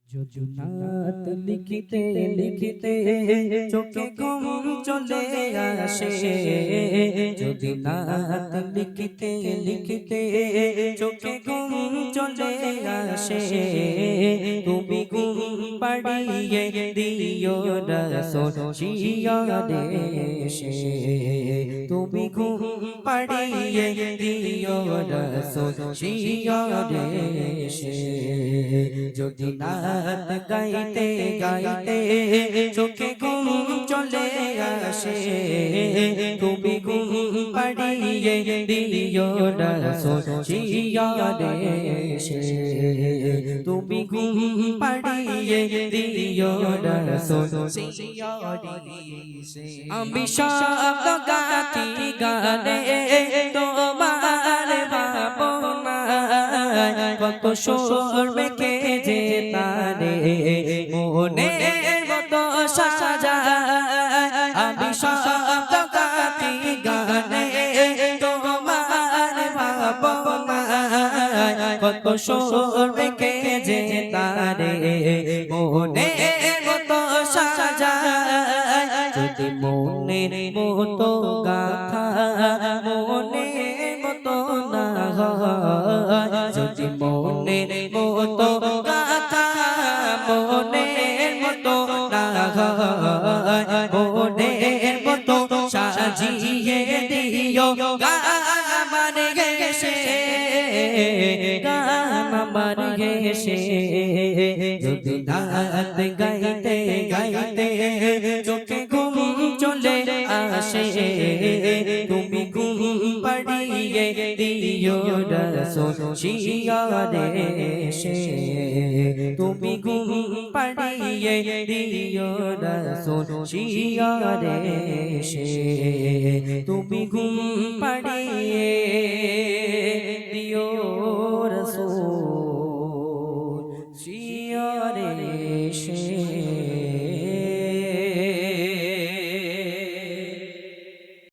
যদি নাত লিখিতে লিখিতে চোখে ঘুম চলে আসে, যদি নাত লিখিতে লিখিতে চোখে ঘুম চলে আসে, তুমি ঘুম পাড়িয়ে দিও রাসূল জিয়া দেশে, তুমি ঘুম পাড়িয়ে দিও রাসূল জিয়া দেশে। যদি নাত গাইতে গাইতে চোখে ঘুম চলে আসে, তুমি ঘুম পাড়িয়ে দিও রাসূল জিয়া দেশে, তুমি ঘুম পাড়িয়ে দিও রাসূল জিয়া দেশে। আমি সব গাতি গানে তোমার ভাবনা, কত সুর মেখে যে তারে মনের মতো সাজায়। আমি সব গাতি গানে তোমার ভাবনা, কত সুর মেখে যে তারে মনের মতো সাজায়। যদি মনের মতো গাথা মনের মতো না হয়, যদি মনের মতো গাথা মনের মতো না হয়, মনের মতো সাজিয়ে দিও গান আমার ঘেঁষে, গান আমার ঘেঁষে। যদি নাত গাইতে গাইতে চোখে ঘুম চলে আসে, তুমি ঘুম পাড়িয়ে দিও রাসূল জিয়া দেশে, তুমি ঘুম পাড়িয়ে দিও রাসূল জিয়া দেশে, তুমি ঘুম পাড়িয়ে দিও রাসূল জিয়া দেশে।